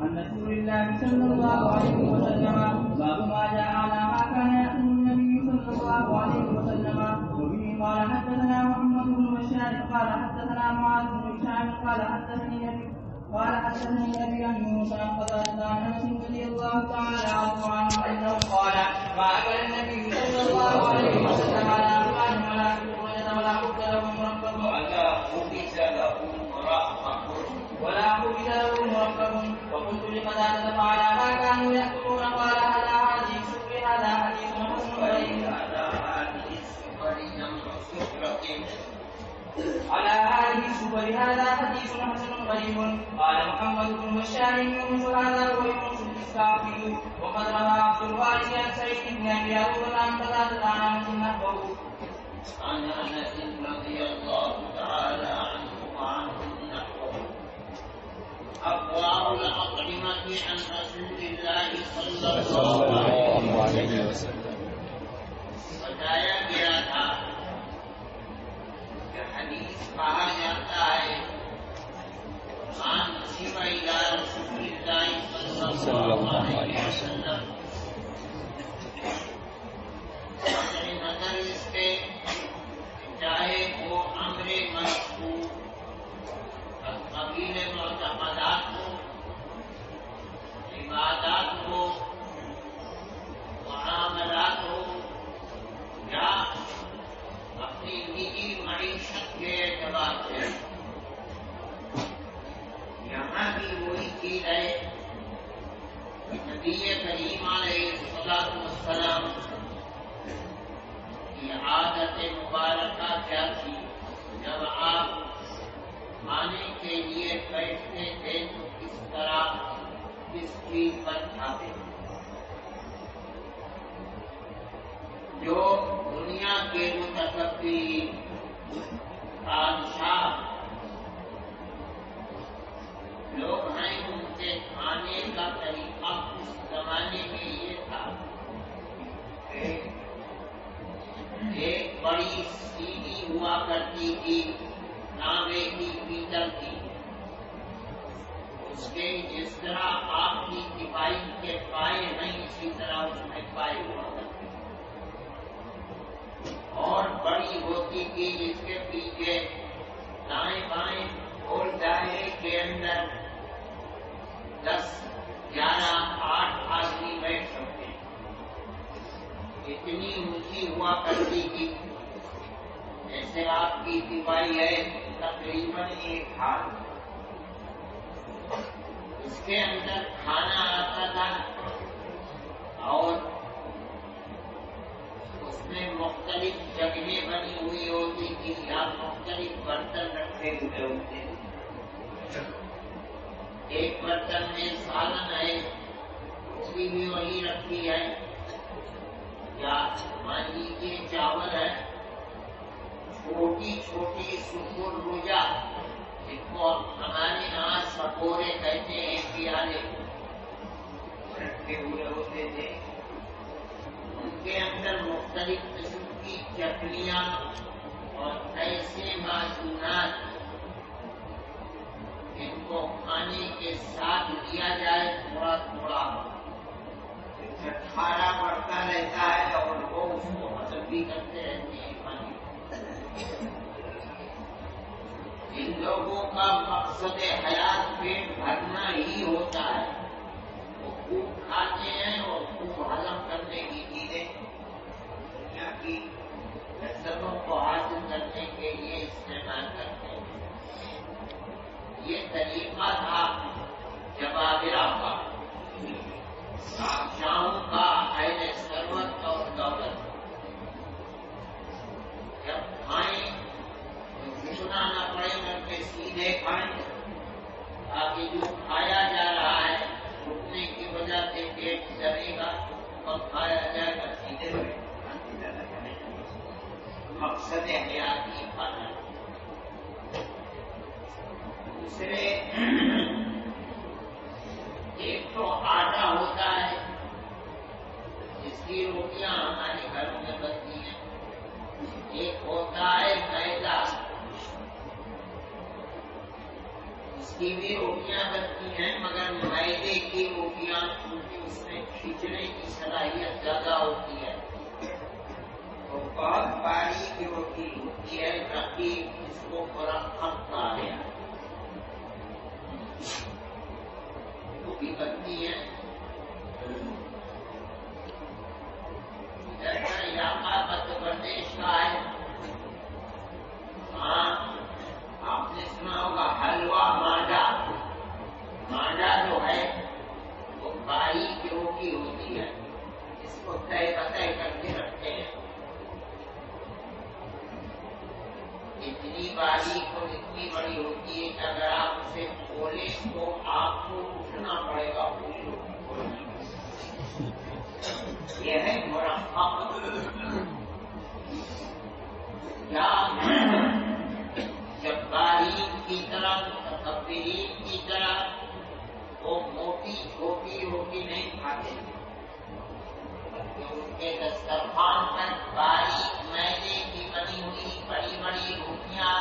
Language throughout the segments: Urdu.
عن رسول الله صلى الله عليه وسلم باب ما جاء على ما كان يأكل النبي صلى الله عليه وسلم. وبه قال حدثنا محمد بن بشار قال حدثنا معاذ بن هشام قال حدثني أبي عن موسى قتادة عن أنس رضي الله تعالى عنه أنه قال ما أكل النبي صلى الله عليه وسلم على أخوان ولا كفرة ولا حب لهم مركب وقلت لقتادة فعلى ما كانوا يأكلون قال هذا حديث حسن غريب على هذه السبل هذا حديث حسن غريب. قال محمد بن بشار يونس هذا هو يونس الإسرائيلي وقد روى عبد الوارث عن سعيد بن أبي أروبة عن قتادة عن أنس نحوه. عن أنس رضي الله تعالى عنه وعنهم نحوه. أبواب الأطعمة عن رسول الله صلى الله عليه وسلم. بتایا گیا تھا کہ حدیث کہا جاتا ہے عن سوى إلى رسول الله صلى الله عليه وسلم. نظر اس پہ چاہے وہ امر مذکور قبیل معتقدات ہو، عبادات ہو، معاملات ہو، یا اپنی نجی معیشت کے اعتبار سے، یہاں بھی وہی چیز ہے. نبی کریم علیہ الصلوۃ والسلام کی عادت مبارکہ کیا تھی؟ جب آپ کھانے کے لیے بیٹھتے تھے تو کس طرح کس چیز پر کھاتے؟ جو دنیا کے متکبرین بادشاہ لوگ ہیں، ان کے کھانے کا طریقہ اس زمانے میں یہ تھا کہ ایک بڑی سیڑھی ہوا کرتی تھی تانبے کی، پیتل کی، اس کے جس طرح آپ کی تیپائی کے پائے نہیں اسی طرح اس میں پائے ہوا کرتے، اور بڑی ہوتی تھی جس کے پیچھے دائیں بائیں اور دائرے کے اندر 10، 11، 8 آدمی بیٹھ سکتے. اتنی اونچی ہوا کرتی تھی جیسے آپ کی تیپائی ہے تقریباً 1 ہاتھ. اس کے اندر کھانا آتا تھا اور اس میں مختلف جگہیں بنی ہوئی ہوتی تھی یا مختلف برتن رکھے ہوئے ہوتے تھے. ایک برتن میں سالن ہے، روٹی بھی وہی رکھی ہے، یا مان لیجیے چاول ہے، چھوٹی چھوٹی سکر روجا جن کو ہمارے یہاں سکورے کہتے ہیں، پیالے رکھے ہوئے ہوتے تھے. ان کے اندر مختلف قسم کی چٹنیاں اور ایسے معجونات جن کو کھانے کے ساتھ دیا جائے تھوڑا تھوڑا چھٹکارا پڑتا رہتا ہے اور وہ اس کو ہضم بھی کرتے رہتے ہیں. ان لوگوں کا مقصد حیات پیٹ بھرنا ہی ہوتا ہے. وہ خوب کھاتے ہیں اور خوب ہضم کرنے کی چیزیں دنیا کی لذتوں کو حاصل کرنے کے لیے استعمال کرتے ہیں. یہ طریقہ تھا جبابرہ کا، بادشاہوں کا، اہل ثروت اور دولت. جب کھائیں تو گھسنا نہ پڑے بلکہ سیدھے کھائیں تاکہ جو کھایا جا رہا ہے رکنے کی وجہ سے پیٹ چلے گا اور کھایا جائے گا سیدھے مقصد حیاتی کھانا. دوسرے ایک تو آٹا ہوتا ہے جس کی روٹیاں ہمارے گھروں میں بنتی ہیں، ایک ہوتا ہے میدا، اس کی بھی روٹیاں بنتی ہیں مگر میدے کی روٹیاں کیونکہ اس میں کھینچنے کی صلاحیت زیادہ ہوتی ہے، تو بہت باریک روٹی ہوتی ہے تاکہ اس کو مرکب کہا گیا، وہ بھی بنتی ہے۔ ادھر کا علاقہ مدھیہ پردیش کا ہے، ہاں آپ نے سنا ہوگا حلوہ مانڈا، مانڈا جو ہے وہ باریک روٹی ہوتی ہے، اس کو طے بطے کر کے رکھتے ہیں، اتنی باریک اور اتنی بڑی ہوتی ہے کہ اگر آپ اسے کھولیں تو آپ کو اٹھنا پڑے گا پوری روٹی کھولنے میں۔ یہ ہے مرکب، یا جب باریک کی طرح متکبرین کی طرح وہ موٹی چھوٹی روٹی نہیں کھاتے، بلکہ ان کے دسترخوان پر باریک میدے کی بنی ہوئی بڑی بڑی روٹیاں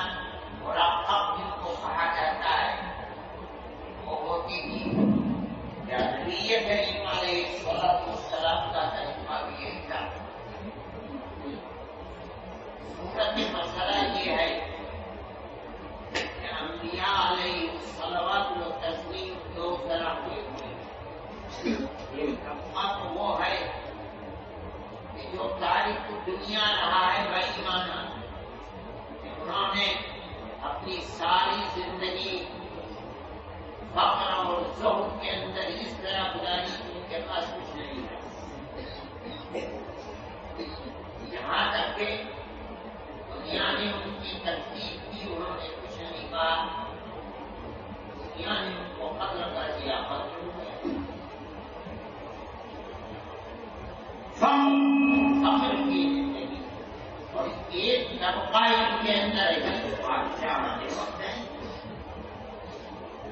مرکب جن کو کہا جاتا ہے وہ ہوتی تھی۔ نبی کریم علیہ السلام کا طریقہ بھی یہی تھا۔ صورت مسئلہ یہ ہے کہ انبیاء علیہ الصلوات و تسلیم دو طرح ہوئے تھے۔ ایک طبقہ تو وہ ہے کہ جو تاریخ دنیا رہا ہے بےایمانہ، انہوں نے اپنی ساری زندگی فقر اور زہد کے اندر اس طرح گزاری کہ ان کے پاس کچھ نہیں ہے، یہاں تک کہ دنیا نے ان کی ترتیب کی، انہوں نے کچھ نہیں کہا، دنیا نے ان کو قدر کر دیا، فخر کی زندگی، اور ایک طبقہ ان کے اندر ہے بادشاہ آنے وقت ہے،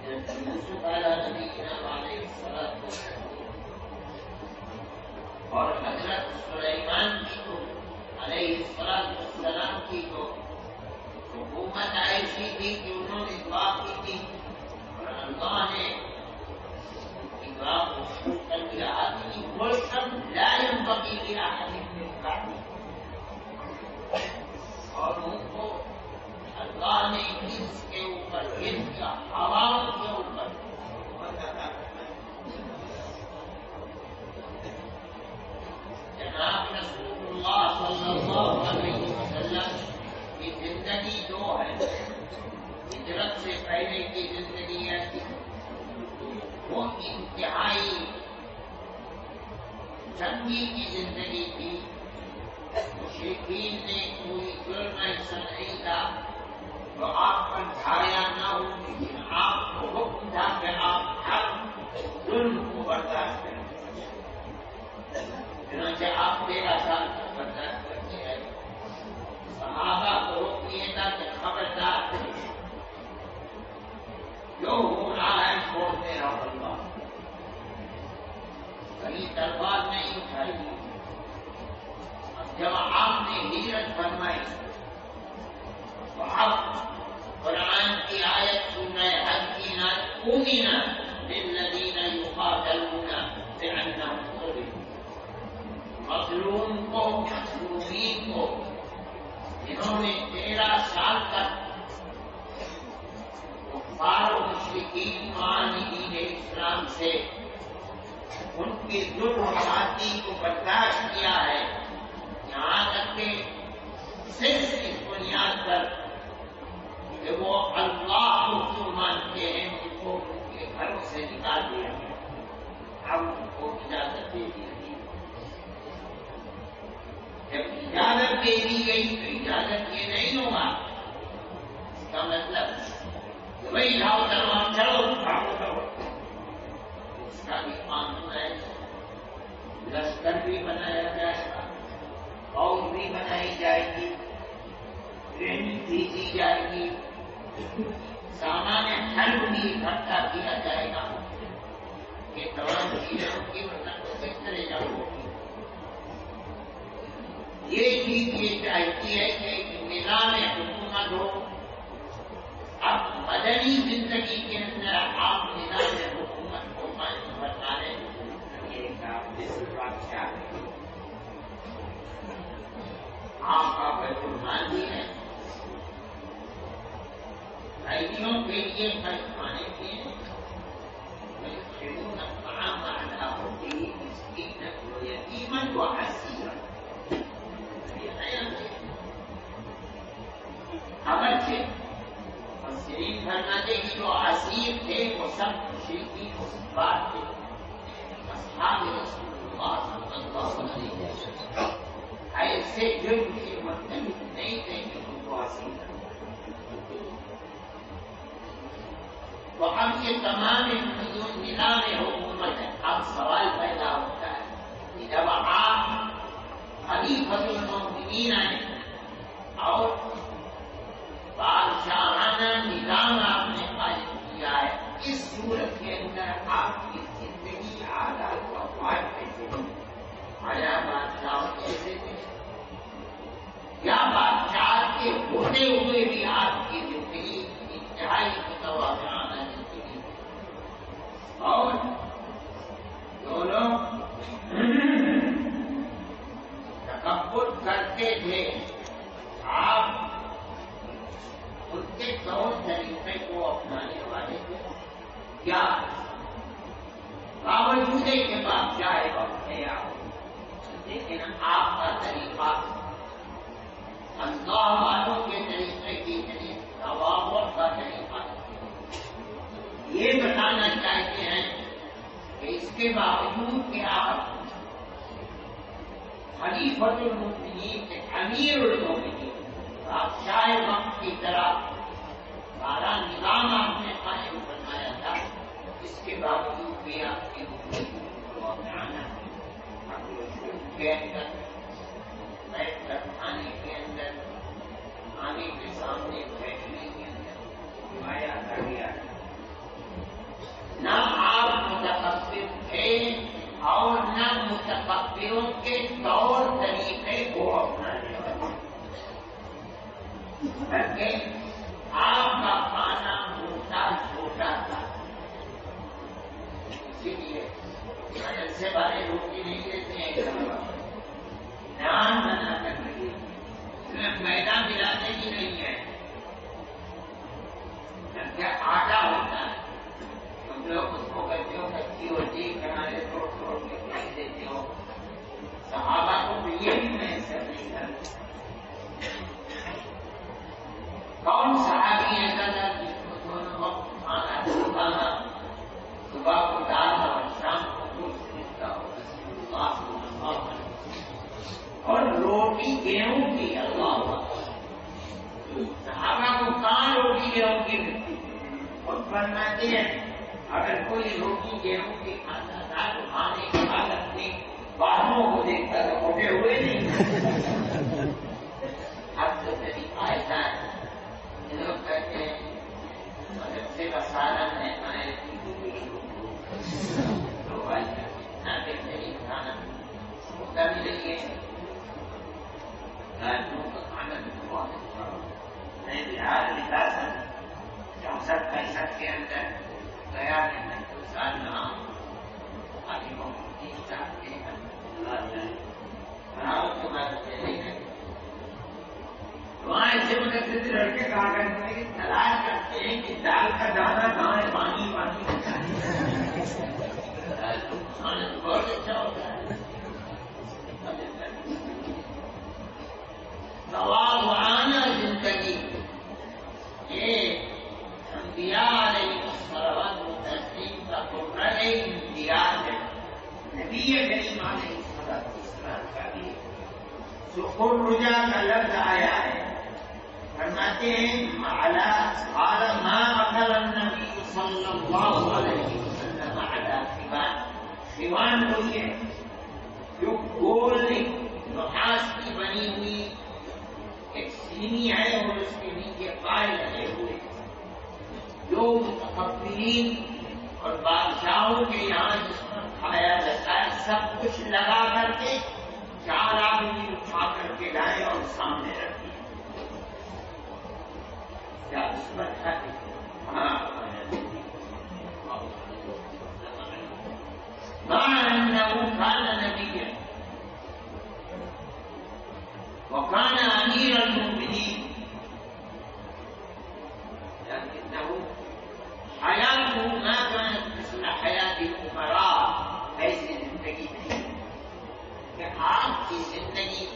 یوسف علیہ السلام اور حضرت سلیمان کی تو علیہ السلام کی تو حکومت ایسی تھی کہ انہوں نے دعا کی تھی اور اللہ نے کی دعا کو قبول کر دیا۔ آدمی ملکم لا ينبغي لأحد من بعده، اور ان کو اللہ نے اس کے اوپر ان کا ہواؤں کے اوپر جناب رسول اللہ صلی اللہ علیہ وسلم کی زندگی جو ہے، ہجرت سے پہلے کی زندگی ہے، وہ انتہائی جنگی کی زندگی تھی۔ مشرکین نے کوئی ظلم ایسا نہیں تھا تو آپ پر ڈھایا نہ ہو، لیکن آپ کو حکم تھا کہ آپ ہر ظلم کو برداشت کریں، چنانچہ آپ 13 سال تک برداشت کرتے رہے۔ صحابہ کو روک لیے تھا کہ خبردار جو ہو رہا ہے چھوڑتے رہو، اللہ کہیں تلوار نہیں اٹھائی۔ اب جب آپ نے ہجرت فرمائی تو اب قرآن کی آیت سورہ حج کی أذن للذین یقاتلون بأنهم ظلموا، مظلوم کو، مظلومین کو جنہوں نے 13 سال تک کفار و مشرکین معاندین اسلام سے ان کی ظلم و زیادتی کو برداشت کیا ہے، یہاں تک کہ صرف اس بنیاد پر کہ وہ اللہ کو مانتے ہیں ان کو ان کے گھروں سے نکال دیا گیا، اب ان کو اجازت دے دی گئی۔ جب اجازت دے دی گئی تو اجازت یہ نہیں ہوگا، اس کا مطلب کہ بھائی لاؤ تلوار چلو بھاگو کرو، اس کا بھی قانون ہے، لشکر بھی بنایا جائے گا، فوج بھی بنائی جائے گی، ٹریننگ بھی دی جائے گی، سامان حرب بھی اکٹھا کیا جائے گا، یہ تمام چیزیں کی مطلب کس طرح جاؤ ہوگی۔ یہ چیز یہ چاہتی ہے کہ ایک نظام حکومت ہو۔ اب مدنی زندگی کے اندر آپ نظام حکومت کو مشرکین اس بات پہ اصحاب رسول اللہ صلی اللہ علیہ وسلم ایسے جرم کے مرتکب نہیں تھے کہ ان کو حاصل کریں. تو اب یہ تمام نظام حکومت ہے. اب سوال پیدا ہوتا ہے کہ جب آپ خلیفۃ المؤمنین ہیں اور بادشاہانہ نظام آپ نے قائم کیا ہے، اس صورت کے اندر آپ کی زندگی عادات و اقوال کیسے ہیں؟ آیا بادشاہ کیسے تھے؟ یا بادشاہ کے ہوتے ہوئے بھی آپ کی زندگی انتہائی متواضعانہ زندگی؟ اور جو لوگ تکبر کرتے تھے آپ ان کے طور طریقے کو اپنانے والے تھے کیا؟ باوجود کے بادشاہ وقت ہے آپ، لیکن آپ کا طریقہ اللہ والوں کے طریقے کی طریق تواضع کا طریقہ یہ بتانا چاہتے ہیں کہ اس کے باوجود کہ آپ خلیفۃ المؤمنین کے امیر المؤمنین بادشاہ وقت کی طرح سارا نظام آپ نے قائم بنایا تھا، اس کے باوجود بھی آپ کے کے اندر بیٹھ کر کھانے کے اندر کھانے کے سامنے بیٹھنے کے اندر نمایا کر دیا. نہ آپ متکبر تھے اور نہ متکبروں کے طور طریقے کو اپنانے والے، بلکہ آپ کا کھانا موٹا چھوٹا تھا. اسی لیے سے بارے روٹی نہیں دیتے ہیں، نان بنا کر رہی میدا ملاتے ہی نہیں ہے، بلکہ آٹا ہوتا ہے. تم لوگ اس کو کہتے ہو کچی ہوتی کنارے توڑ توڑ کے کھائی دیتے ہو. صحابہ کو بھی یہ بھی میسر نہیں کرتے. کون صحابی ایسا تھا جس کو دونوں وقت کھانا کھانا، صبح کو دال اور شام کو گوشت ملتا ہو اور روٹی گیہوں کی؟ اللہ صحابہ کو کہاں روٹی گیہوں کی ملتی؟ اور فرماتے ہیں اگر کوئی روٹی گیہوں کی کھاتا تھا تو کھانے کے بعد اپنی بالوں کو دیکھ کر موٹے ہوئے نہیں. اب تو طریقہ ایسا ہے لوگ کہتے ہیں مدرسے کا سالن ہے بہترین کھانا ہوتا بھی نہیں ہے. گاڑیوں کا کھانا بھی بہت اچھا ہو. میں بہار وکاس 64-65 کے اندر گیا کہ میں تو سال رہا ہوں آگے بہت چاہتے ہیں تو بات نہیں ہے. وہاں ایسے مدرسے سے لڑکے کہا کرتے ہیں کہ تلاش کرتے ہیں کہ دال کا دانا کہاں ہے، پانی پانی ہوتا ہے. کھانا تو بہت اچھا ہوتا ہے. تواضعانہ زندگی یہ انبیاء علیہ الصلوات والتسلیم کا قرآن امتیاز ہے. نبی کریم علیہ السلام کا بھی سکون رجا کا لفظ آیا ہے. فرماتے ہیں قال ما اکل النبی صلی اللہ علیہ وسلم علی خوان. خوان وہی ہے جو گول نحاس کی بنی ہوئی ایک سینی ہے اور اس کے نیچے پائے لگے ہوئے. جو متکبرین اور بادشاہوں کے یہاں جس پر کھایا جاتا ہے سب کچھ لگا کر کے 4 آدمی اٹھا کر کے لائے اور سامنے رکھے. کیا اس پر کھاتے؟ ہاں كان نبيا وكان أمير المؤمنين لكنه حياته ما كانت مثل حياة الأمراء. ایسی زندگی نہیں کہ آپ کی زندگی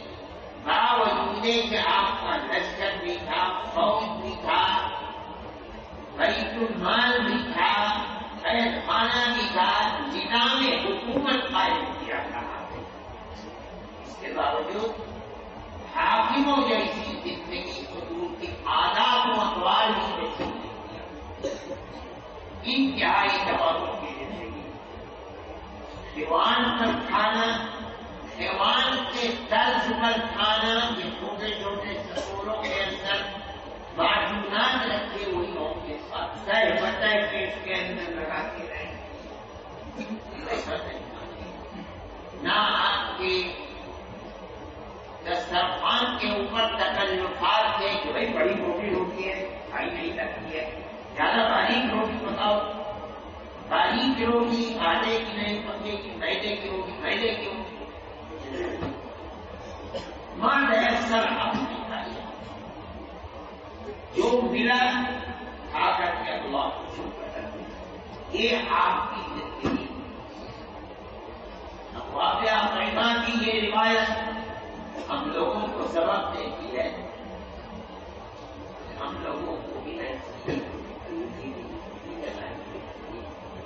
باوجود کہ آپ کا لشکر بھی تھا، فوج بھی تھا، بیت المال بھی تھا، خیر نظام حکومت قائم کیا رہا ہے، اس کے باوجود حاکموں جیسی زندگی حضور کی آداب و اقوال ہی میں چھوڑ دیا، انتہائی دباؤ کی زندگی، دیوان پر کھانا، دیوان کے طرز پر کھانا، یہ چھوٹے چھوٹے سسوروں کے اندر معجونات رکھے ہوئی ہوں کے ساتھ سہ پتہ کہ اس کے اندر لگا کے رہیں، ایسا نہیں، نہ آپ کے دسترخوان کے اوپر تکلفات تھے کہ بھائی بڑی موٹی روٹی ہے کھائی نہیں لگتی ہے، زیادہ باریک روٹی بتاؤ، باریک روٹی آٹے کی نہیں پکے کی، میدے کی ہوگی، میدے کی ہوگی، ماں اکثر آپ نے کھائی، جو ملا کھا کر کے اللہ کو شکر کرتے، یہ آپ کی زندگی واقعہ پیدا کی یہ روایت ہم لوگوں کو سبق دیتی ہے، ہم لوگوں کو بھی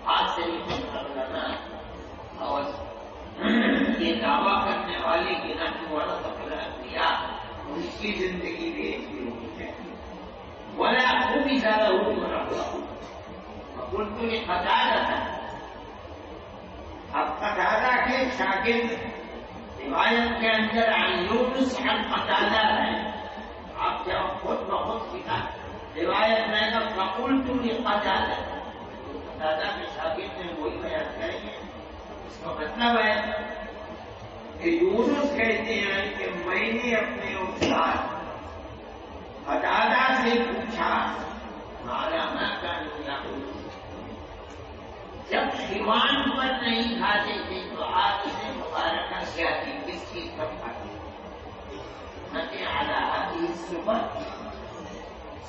آج سے بھی کرنا اور یہ دعویٰ کرنے والے کی نقل والا سفر دیا ان کی زندگی بھی ایسی ہونی چاہیے، ولا وہ بھی زیادہ حکم رکھا ان کو یہ بتا جاتا ہے۔ اب قتادہ کے شاگرد روایت کے اندر یونس عن قتادہ ہے، آپ جب خود بخود سیکھا روایت میں نے فقلت لقتادہ، قتادہ کے شاگرد نے وہی بیان کریں گے، اس کا مطلب ہے کہ یونس کہتے ہیں کہ میں نے اپنے استاد قتادہ سے پوچھا مالا ما كانوا يعبدون، جب شیوان پر نہیں کھاتے تھے تو آپ سے مبارکہ کیا تھی، کس چیز پر کھاتے تھے؟ اعلیٰ صبح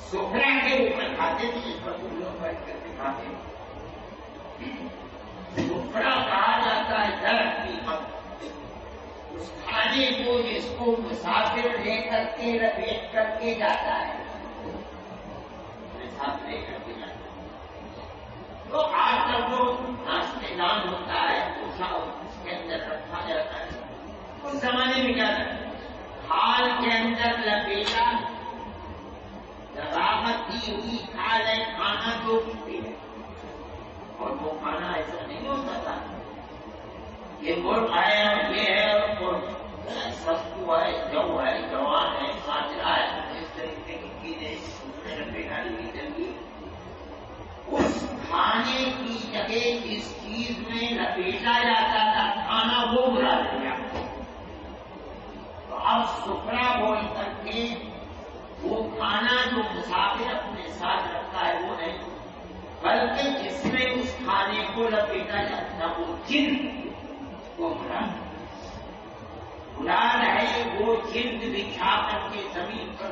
سفرہ کے اوپر کھاتے تھے، اس پر تم لوگ بیٹھ کر کے کھاتے سفرہ کہا جاتا ہے درخت کی پت، اس کھانے کو جس کو مسافر لے کر کے لپیٹ کر کے جاتا ہے، ساتھ لے کر کے جاتا ہے، تو آج تک وہ ناشتے دان ہوتا ہے اس کے اندر رکھا جاتا ہے، اس زمانے میں کیا تھا کھال کے اندر لپیٹا، ضرافت دی ہوئی کھال ہے، کھانا جو بھی ہے، اور وہ کھانا ایسا نہیں ہوتا تھا یہ مرغ ہے اور یہ ہے اور سستو ہے، جو ہے، جوان ہے، ساجرا ہے، اس طریقے کی چیزیں لپیٹائی کی چاہیے، اس کھانے کی جگہ جس چیز میں لپیٹا جاتا تھا کھانا وہ بلا دیا، تو اب سفرہ بول کر کے وہ کھانا جو مسافر اپنے ساتھ رکھتا ہے وہ نہیں، بلکہ جس میں اس کھانے کو لپیٹا جاتا ہے وہ جلد، وہ مراد ہے وہ جلد بچھا کر کے زمین پر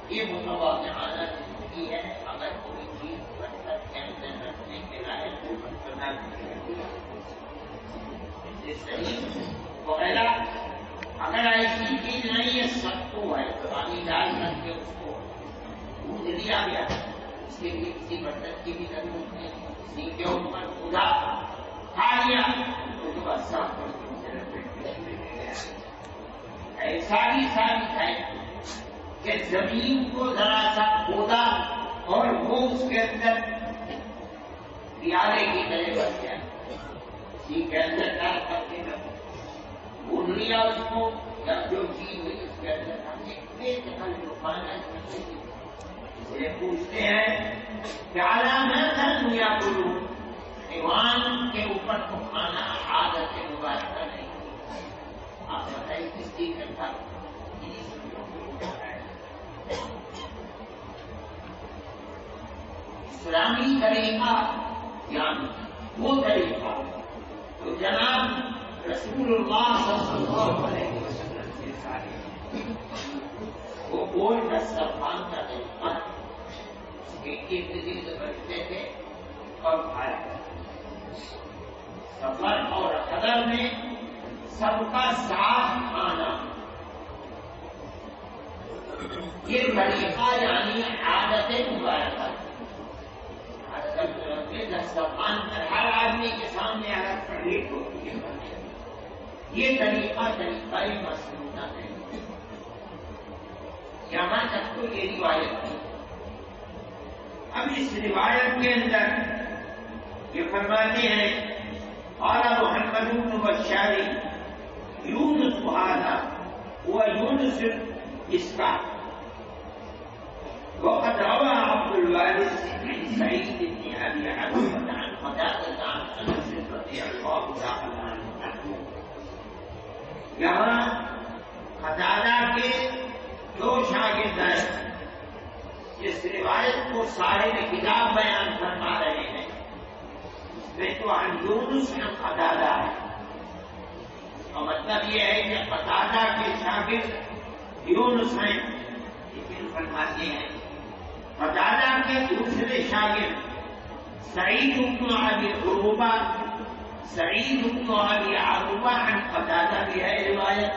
یہ متواضعانہ زندگی ہے، اگر کوئی چیز برتن کے اندر رکھنے کے لائق وہ برتنا صحیح وغیرہ، اگر ایسی چیز نہیں ہے سب کو ہے پانی ڈال کر کے اس کو دودھ لیا گیا، اس کے لیے کسی برتن کی بھی ضرورت نہیں، کسی کے اوپر خدا کھا لیا تو جو صاف کر کے ایسا ہی ثابت ہے کہ زمین کو ذرا سا کھودا اور وہ اس کے اندر پیالے کی طرح بن گیا، اسی کے اندر ڈال کر کے بھون لیا اس کو، جب جو چیز ہوئی اس کے اندر جو کھانا اسے پوچھتے ہیں کہ علامت دنیا گرو ایوان کے اوپر تو کھانا عادت مبارکہ نہیں، آپ بتائیے کس چیز کا تھا؟ اسلامی طریقہ یعنی وہ طریقہ تو جناب رسول اللہ صلی اللہ علیہ وسلم کے سارے وہ گول دسترخوان کا طریقہ اس کے ارد گرد بیٹھتے تھے اور کھایا، سفر اور حضر میں سب کا ساتھ کھانا، یہ طریقہ یعنی عادت مبارکہ، زبان پر ہر آدمی کے سامنے الگ تحریر ہوتی ہے. یہ طریقہ مسنونہ ہے. یہاں تک تو یہ روایت ہے. اب اس روایت کے اندر یہ فرماتے ہیں قال محمد بن بشار یونس هذا هو یونس اسحاق وقد روى عبد الوارث عن سعيد بن ابي عروبه عن قتاده عن انس رضي الله تعالى عنه. یہاں قتادہ کے دو شاگرد ہیں اس روایت کو صاحب کتاب بیان فرما رہے ہیں. اس میں تو عن یونس عن قتادہ ہے اور مطلب یہ ہے کہ قتادہ کے شاگرد یونس ہیں. لیکن فرماتے ہیں قتادہ کے دوسرے شاگرد سعید بن ابی عروبہ عن قتادہ بھی ہے روایت.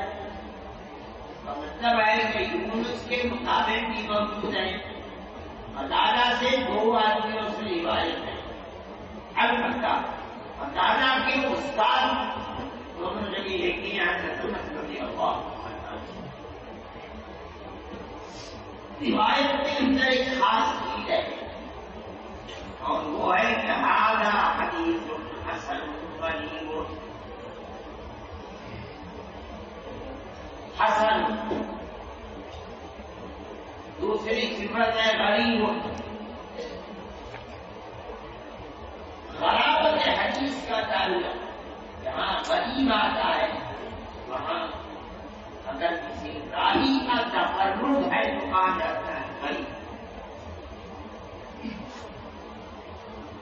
کا مطلب ہے کہ یونس کے مطابق بھی موجود ہے. قتادہ سے دو آدمیوں سے روایت ہے. البتہ قتادہ کے استاد دونوں نے بھی لکھی ہیں حضرت رضی اللہ عنہ. روایت کے اندر ایک خاص چیز ہے اور وہ ہے کہ ھذا حدیث حسن غریب. حسن دوسری صفت ہے غریب. غرابت حدیث کا تعلق جہاں غریب آتا ہے وہاں اگر کسی راوی کا تفرد ہے تو کہا جاتا ہے غریب.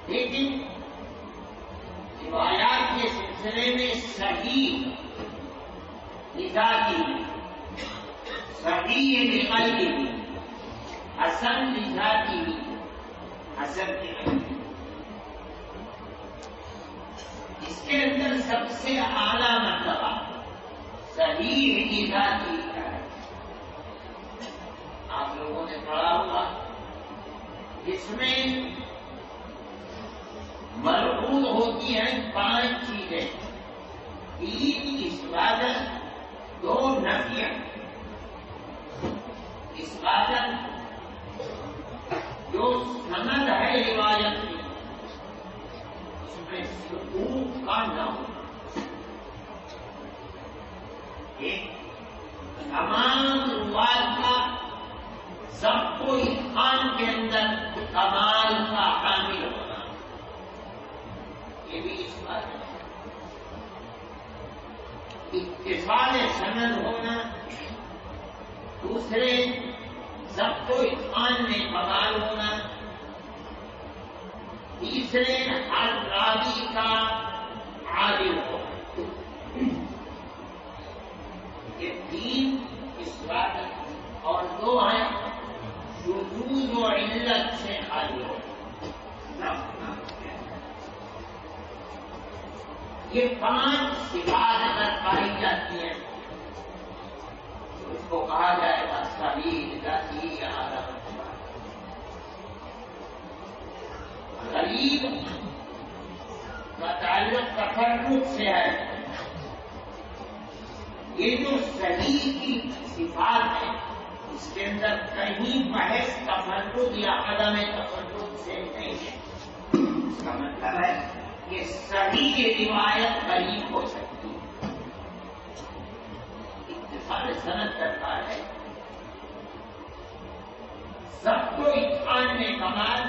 لیکن روایات کے سلسلے میں صحیح لذاتی صحیح لغیری حسن لذاتی حسن لغیری اس کے اندر سب سے اعلیٰ مرتبہ صحیح لذاتی کا ہے. آپ لوگوں نے پڑھا ہوگا اس میں مربوط ہوتی ہیں 5 چیزیں. 3 اثبات 2 نفی. اثبات جو سند ہے روایت کی اس میں سکوت کا نہ ہونا. ایک تمام روایت کا سب کو اتقان کے اندر کمال کا حامل ہونا یہ بھی اس بات ہے. اتصال سند ہونا. دوسرے سب کو اتقان میں کمال ہونا. تیسرے ہر راوی کا عادل ہونا. یہ 3 اس بات اور 2 ہیں شذوذ و علت سے خالی ہونا. یہ 5 صفات اگر پائی جاتی ہیں تو اس کو کہا جائے گا صحیح ذاتی یا اعلیٰ. غریب کا تعلق تفرد سے ہے. یہ جو صحیح کی صفات ہے اس کے اندر کہیں بحث تفرد یا عدم تفرد سے نہیں ہے. اس کا مطلب ہے کہ صحیح روایت غریب ہو سکتی ہے. اتصال سند درکار ہے. سب کو اتقان میں کمال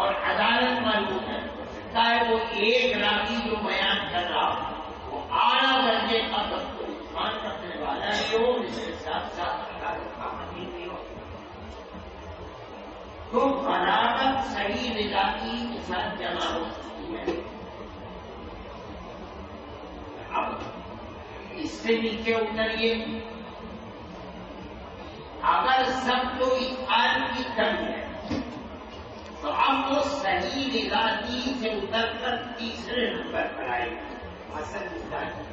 اور عدالت معلوم ہے. چاہے وہ ایک راوی جو بیان کر رہا ہو وہ اعلیٰ درجے کا سب کو اتقان کرنے والا بھی ہو اس کے ساتھ ساتھ عدالت کا حامی بھی ہو تو برابر صحیح ذاتی کے ساتھ جمع ہو سکتی ہے. اب اس سے نیچے اتریے. اگر سب کو اتقان کی کمی ہے تو اب وہ صحیح ذاتی سے اتر کر تیسرے نمبر پر آئے حسن ذاتی.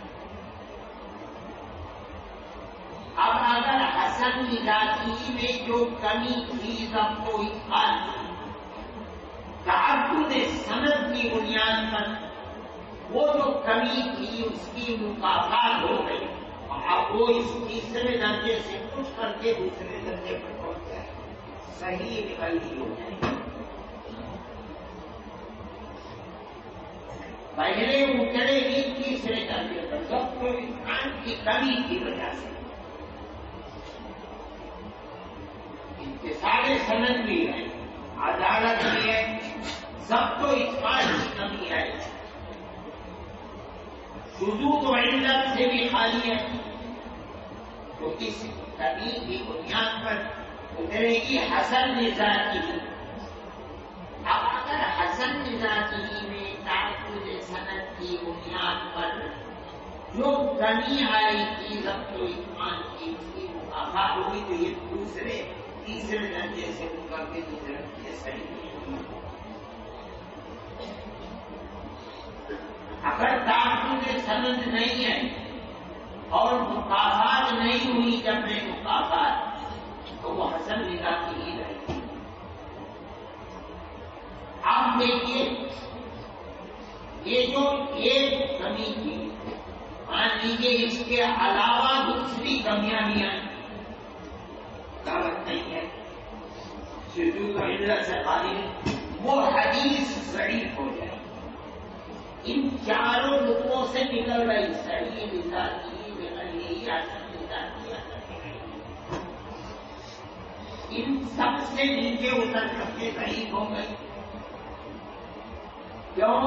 اب اگر حسن ذاتی میں جو کمی تھی سب کو اتقان کی تعدد سند کی وہ جو کمی تھی اس کی مکافات ہو گئی، اب وہ اس تیسرے درجے سے کچھ کر کے دوسرے درجے پر پہنچ جائے، صحیح نکلتی ہو جائے. پہلے اترے گی تیسرے درجے پر جب تو انسان کی کمی کی وجہ سے. انتصال سند بھی ہے، عدالت بھی ہے، سب تو اتقان کی کمی ہے. شذوذ و علت سے بھی خالی ہے، تو اس کمی کی بنیاد پر اترے گی حسن ذاتی. اب اگر حسن ذاتی میں تعدد سند کی بنیاد پر جو کمی آئی تھی ضبط و اتقان کی اس کی مکافات ہوئی، تو یہ دوسرے تیسرے درجے سے کر کے دوسرے درجے صحیح نہیں ہوئی. اگر تعدد سند نہیں ہے اور مکافات نہیں ہوئی جب میں مکافات، تو وہ حسن ذاتی ہی رہے گی. آپ دیکھیے یہ جو ایک کمی تھی، مان لیجیے اس کے علاوہ دوسری کمیاں بھی آئیں، دعوت نہیں ہے، شذوذ و علت سے خالی ہے، وہ حدیث ضعیف ہو جائے. ان چاروں رتبوں سے نکل رہی صحیح ذاتی غیری حسن ذاتی. ان سب سے نیچے اتر کر کے ضعیف ہو گئی. کیوں؟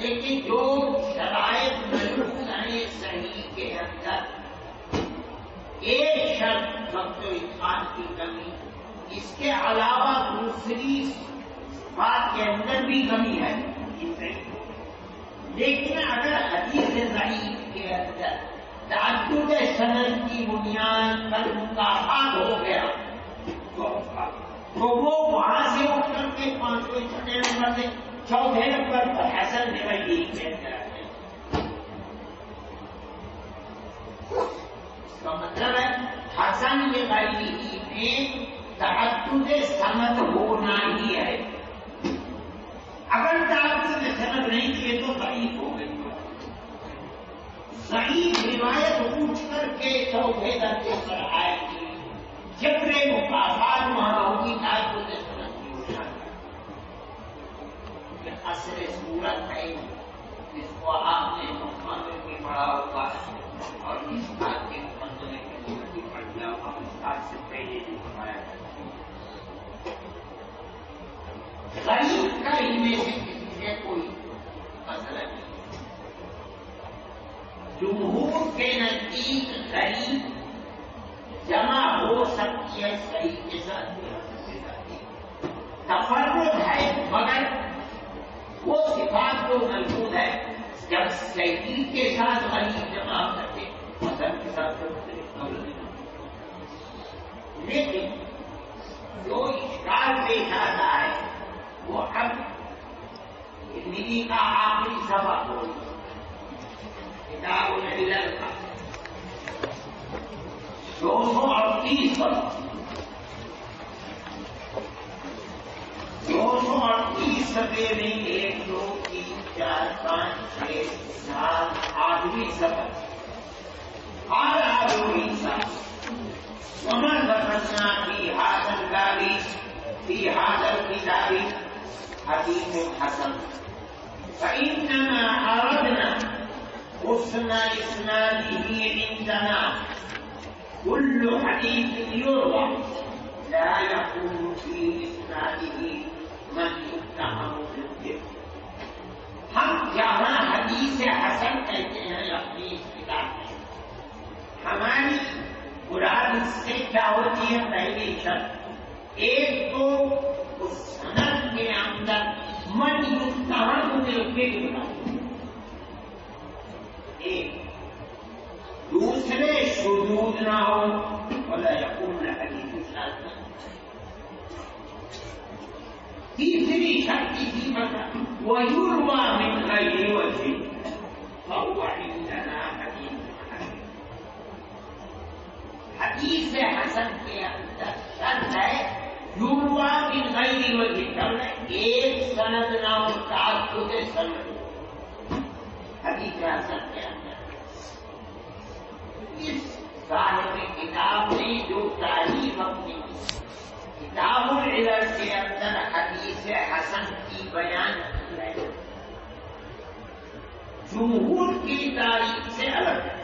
لیکن جو شرائط موجود ہیں صحیح کے اندر، ایک شرط ضبط و اتقان کی کمی، اس کے علاوہ دوسری بات کے اندر بھی کمی ہے. لیکن اگر حدیث ضعیف کے اندر تعدد سند کی بنیاد پر مکافات ہو گیا تو وہ وہاں سے اٹھ کر کے پانچویں چھٹے نمبر سے چوتھے نمبر پر حسن غیری کے اندر آتے ہیں. اس کا مطلب ہے حسن غیری میں تعدد سند ہونا ہی ہے. اگر تعدد سند نہیں کیے تو ضعیف ہو گئی. ضعیف روایت اٹھ کر کے چوتھے درجے پر آئے گی جب مکافات وہاں ہوگی تعدد سند کی بنیاد. یہ اصل صورت ہے جس کو آپ نے مقدمے میں پڑھا ہوگا اور اس بات کے مقدمے کے بھی پڑھ لیا اور اس بات سے پہلے بھی پڑھایا جاتا ہے. غریب کا ان میں سے کسی سے کوئی مسئلہ نہیں. جمہور کے نزدیک غریب جمع ہو سکتی ہے صحیح کے ساتھ بھی ہو سکتی ہے. تفرد ہے مگر وہ صفات جو موجود ہے جب صحیح کے ساتھ غریب جمع کرتے حسن کے ساتھ لیکن جو اشکال پیش آتا ہے وہ اب زندگی کا آخری سبق ہو کتاب العلل کا 238 سبق. 238 صفحے میں 1 2 3 4 5 6 7 8ویں سبق. قال ابو عيسى وما ذكرنا في هذا الباب في هذا الكتاب حديث حسن فإنما أردنا حسن إسناده عندنا. كل حديث يروى لا يكون في إسناده من يتهم بالكذب. ہم جہاں حدیث حسن کہتے ہیں اپنی اس کتاب میں، ہماری مراد اس سے کیا ہوتی ہے؟ پہلی شرط ایک تو اس سند کے اندر من یتهم بالکذب، ایک دوسرے شذوذ نہ ہو ولا یکون حدیث شاذ. تیسری شرط کی مطلب وَيُرْوَى مِنْ غَيْرِ وَجْهٍ فَهُوَ عِندَنَا حَدِيثٌ حَسَنٌ. حدیث حسن کے اندر شرط ہے یُرْوَى مِنْ غَيْرِ وَجْهٍ، ایک سند نہ ہو تعدد سند. سیاست کے اندر اس صاحب کتاب نے جو تعریف اپنی کتاب العلل کے اندر حدیث حسن کی بیان کی ہے جمہور کی تاریخ سے الگ ہے.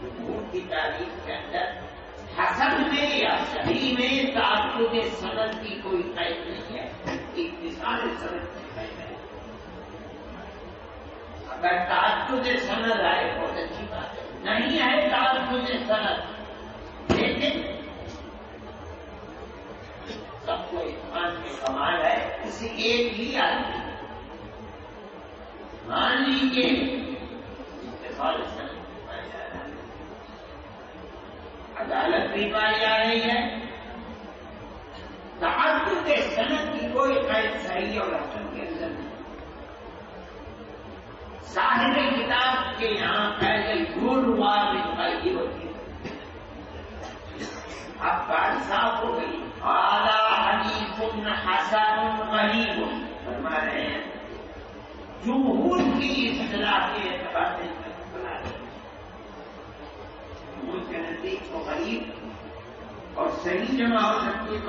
جمہور کی تاریخ کے اندر حسن میں یا صحیح میں تعدد سند کی کوئی قید نہیں ہے. اتصال سند کی قید ہے. اگر تعدد سند آئے بہت اچھی بات ہے. نہیں ہے تعدد سند لیکن سب کو ایمان میں کمال ہے. اسے ایک ہی آدمی مان لیجیے اتصال سند پائی جا رہا ہے. عدالت بھی پائی جا رہی ہے. تعدد سند کی کوئی قید صحیح اور حسن کے اندر نہیں. صاحب کتاب کے یہاں پہلے جھوٹ دکھائی ہوتی ہے. اب بات صاف ہو گئی. اعلیٰ حدیث حسن غریب فرما رہے ہیں. جمہور کی اصطلاح کے اعتبار سے جمہور کے نزدیک کو غریب اور صحیح جمع ہو سکتی ہے.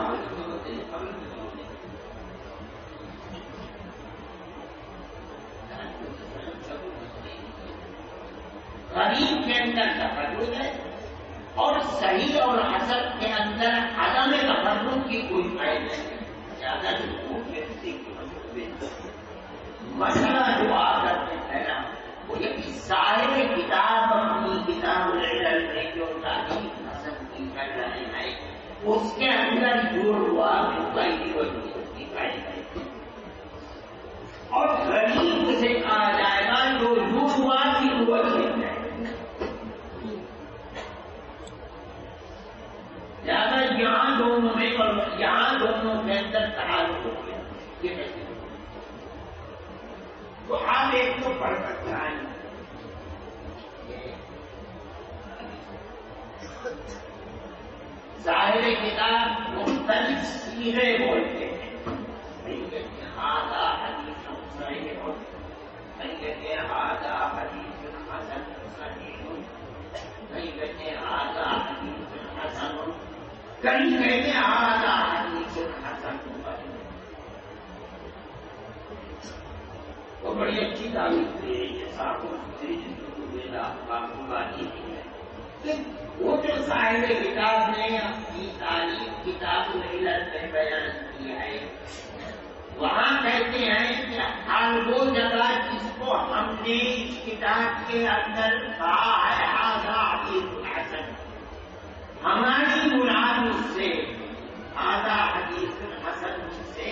غریب کے اندر تفرد ہے اور صحیح اور حسن کے اندر عدم تفرد کی کوئی قید نہیں ہے. زیادہ جمہور کے نزدیک مسئلہ جو آ کر کے پھیلا وہ یہ کہ صاحب کتاب اپنی کتاب العلل میں جو تعریف حسن کی کر رہے ہیں اس کے اندر جوڑ کی قید ہے. اور غریب سے کہا جائے گا جو جوڑوا کی قوت ہے. زیادہ یہاں دونوں میں اور یہاں دونوں کے اندر تعلق ہو گیا. یہ کیسے تو آپ ایک تو پڑھ کر چاہیں ظاہر کتاب مختلف سیرے بولتے ہیں. نہیں کہتے آدھا حدیث صحیح ہو, نہیں کہتے آدھا حدیث حسن صحیح ہو, نہیں کہتے آدھا حدیث حسن ہو, کہیں کہتے آدھا حدیث حسن ہو. وہ بڑی اچھی تعریف دے رہی ہے. صاحب وہ جو صاحب کتاب نے اپنی تعریف کتاب العلل میں بیان کی ہے وہاں کہتے ہیں کہ ہر وہ جگہ جس کو ہم نے اس کتاب کے اندر کہا ہے آدھا حدیث حسن, ہماری مراد اس سے آدھا حدیث حسن سے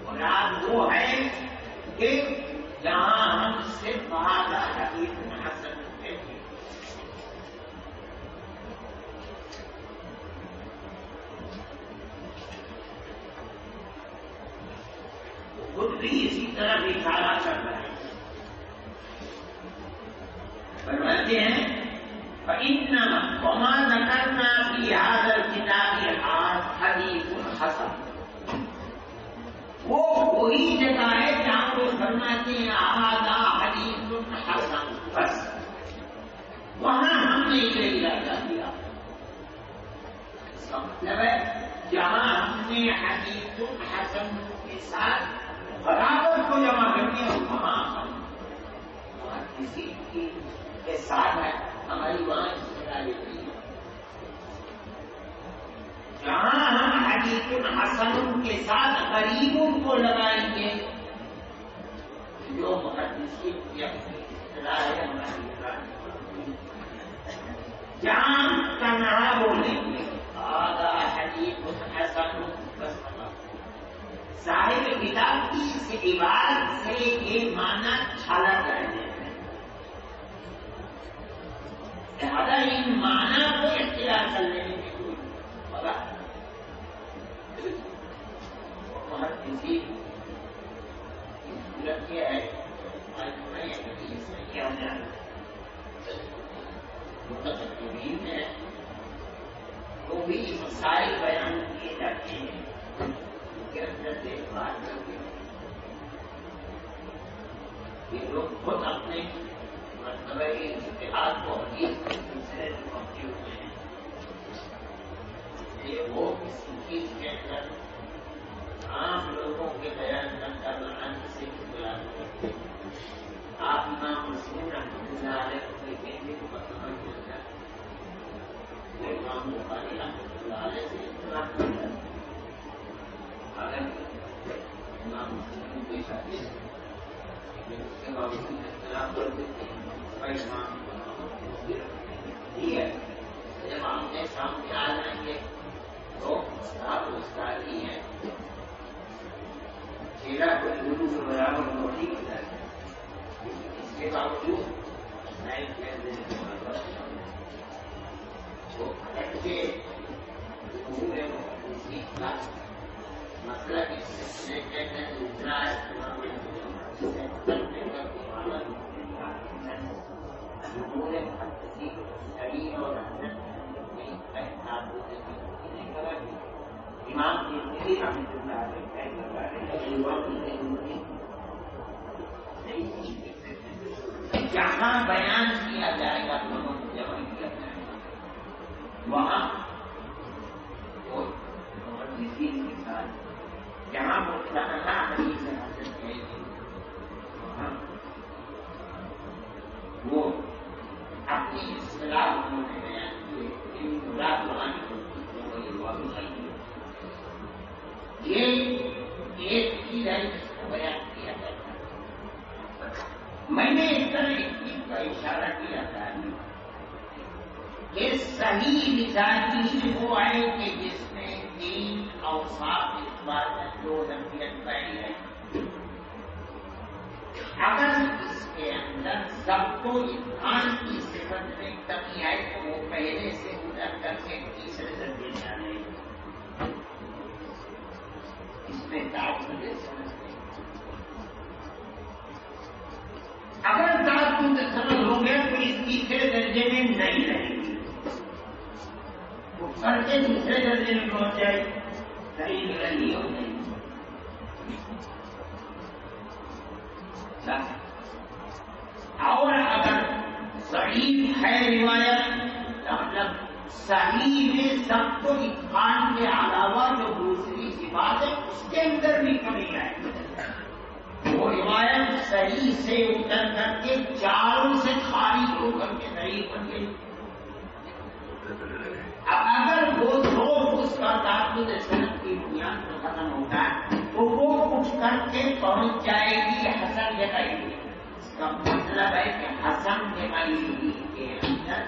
مراد وہ ہے کہ جہاں ہم صرف آدھا حدیث حسن کہتے ہیں. خود بھی اسی طرح اشارہ کر رہے ہیں. فرماتے ہیں فَإِنَّمَا وَمَا ذَكَرْنَا فِي هَذَا الْكِتَابِ حَدِيثٌ حَسَنٌ. وہ وہی جگہ ہے جہاں وہ فرماتے ہیں آدھا حدیث حسن, بس وہاں ہم نے یہ ارادہ کیا. اس کا مطلب ہے جہاں ہم نے حدیث حسن کے ساتھ برابر کو جمع کرتے ہیں وہاں ہم کسی کے ساتھ ہے ہماری وہاں استعمال لیتی ہے. جہاں ہم حدیث حسن کے ساتھ غریبوں کو لگائیں گے جو محدثین کی اپنی اصطلاح ہے ہماری, جہاں تنہا بولیں گے آدھا حدیث حسن بس. صاحب کتاب کی اس عبارت سے یہ معنی چھالا کرنے ہیں. لہذا ان معنی کو اختیار کر لینے کی کوئی مگر بہت کسی صورت یہ ہے کیا متقبین ہے وہ بھی مسائل بیان کیے جاتے ہیں کے اندر دیکھ بات کرتے ہیں. یہ لوگ خود اپنے مطلب اتحاد کو حدیث کے سلسلے میں پہنچے ہوئے ہیں. یہ وہ اس چیز کے اندر عام لوگوں کے بیان کا بنانے سے بلاتے ہیں. آپ امام مسلم رحمۃ اللہ علیہ کے کہنے کو مطلب ملتا ہے. وہ امام بخاری رحمۃ اللہ علیہ سے اختلاف کرتا ہے. اگر امام مسلم کی شادی لیکن اس کے باوجود اختلاف کر دیتے ہیں بھائی امام ٹھیک ہے. جب آمنے سامنے آ جائیں گے تو استاد ہی ہیں. چہرہ کوئی گرو کے برابر وہ نہیں ہوتا ہے. اس کے باوجود نئے کہہ دینے وہ ہٹ کے پورے مسئلہ کس سے کہتے ہیں دوسرا ہے پورے کی شریر اور امام کی میری رحمۃ اللہ جہاں بیان کیا جائے گا دونوں کو جمع کیا جائے گا وہاں جہاں مطلقہ حدیث حاصل ہے وہاں وہ اپنی اصطلاح انہوں نے بیان کیے مراد وہانی ہوتی یہ ایک چیز ہے جس کو بیان کیا جاتا ہے. میں نے اس طرح ایک چیز کا اشارہ کیا تھا کہ صحیح مزاجی وہ ہے کہ جس میں دین اور صاف اس بات میں دو نفیت پائی ہے. اگر اس کے اندر سب کو امکان کی صفت میں کمی آئے تو وہ پہلے سے گزر کر کے تیسرے درجے میں آ جائے گی. اس میں تعبد سمجھتے اگر تعبد سمجھ ہو گیا تو اس تیسرے درجے میں نہیں رہے گی. وہ کر کے دوسرے درجے میں پہنچ جائے صحیح غلطی ہو جائے گی. اور اگر ضعیف ہے روایت مطلب صحیح میں سب کو اتقان کے علاوہ جو دوسری سی بات ہے اس کے اندر بھی کمی ہے. وہ روایت صحیح سے اتر کر کے چاروں سے خارج ہو کر کے ضعیف بن گئی. اگر وہ دو اس کا تعبد سند کی بنیاد پر ختم ہوتا ہے تو وہ اٹھ کر کے پہنچ جائے گی حسن غیبی. اس کا مطلب ہے کہ حسن غیبی کے اندر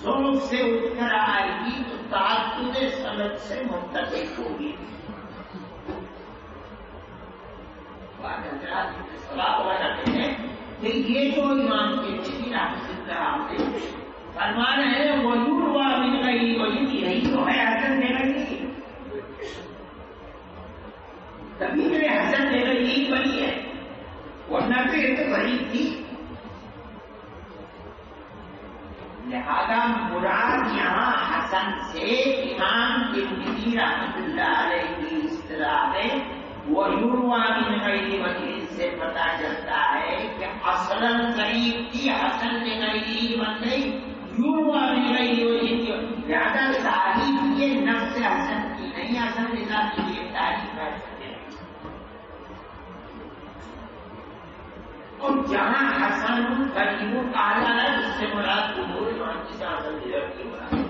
ذوق سے اٹھ کر آئے گی تو تعبد سند سے منتقل ہوگی. سوال کرتے ہیں کہ یہ جو امام کے کسی رحمۃ فرما رہے ہیں وہ یوروا مل گئی وہی یہی تو ہے حسن دے گئی. تبھی میرے حسن دے گئی یہی بنی ہے ورنہ تو یہ تو غریب تھی. لہذا مراد یہاں حسن سے امام ترمذی رحمۃ اللہ علیہ کی اصطلاح میں وہ یوروا من غیر وجہ سے پتہ چلتا ہے کہ اصلاً ضعیف تھی حسن نے غیر بن گئی یوروا من غیر وجہ. زیادہ تعریف یہ نفس حسن کی نہیں حسن رضا کی یہ تعریف ہے. اور جہاں حسن غریب اعلیٰ ہے اس سے مراد امور کی حسن رضا کی مراد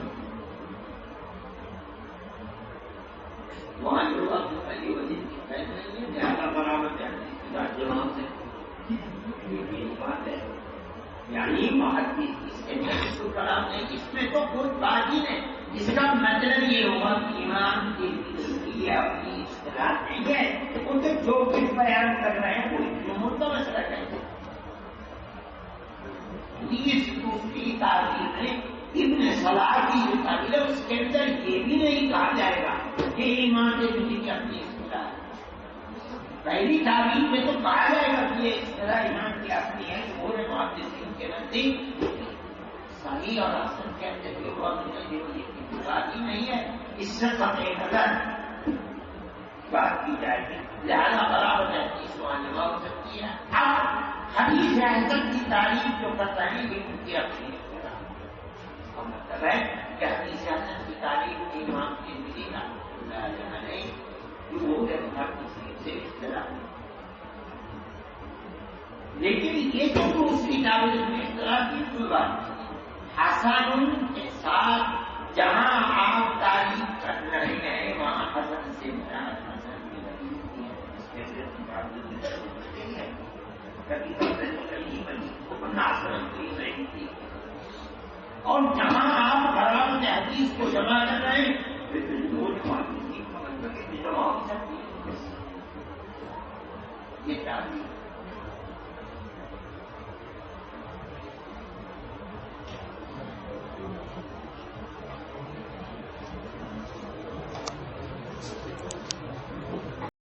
وہاں جو پہلی وجہ بات ہے. یعنی محدث کلام نہیں اس میں تو کوئی بات ہی نہیں. اس کا مطلب یہ ہوگا کہ امام کی اپنی اصطلاح نہیں ہے ان سے جو کچھ بیان کر رہے ہیں وہ جمہور کا مسئلہ ہے. اس دوسری تعلیم میں ابن صلاح کی جو تعلیم ہے اس کے اندر یہ بھی نہیں کہا جائے گا کہ امام ترمذی کی اپنی اصطلاح ہے. پہلی تعلیم میں تو کہا جائے گا کہ یہ اصطلاح امام کی اپنی ہے. پورے محدثین کے نزدیک صحیح اور حسن کے اندر یہ بات ہی نہیں ہے. اس سے قطع نظر بات کی جائے گی. لہٰذا برابر ہے اس معلومہ ہو سکتی ہے. اب حدیث احسن کی تعریف جو کر رہے ہیں یہ ان کی اپنی اختلاف کا مطلب ہے کہ حدیث احسن کی تعریف امام ترمذی رحمۃ اللہ علیہ نے وہ ہر کسی سے اختلاف ہے، لیکن یہ تو اس کی تعریف میں اختلاف کی کوئی بات نہیں۔ حسن کے ساتھ جہاں آپ تعریف کر رہے ہیں وہاں حسن سے مراد حسن کی حدیث کی ہے، اس کے صرف نہیں ہے، کبھی کبھی کو ناصرن کی صحیح تھی، اور جہاں آپ حرام حدیث کو جمع کر رہے ہیں پھر دو جماعت کی مطلب جمع ہو سکتی ہے، یہ تعریف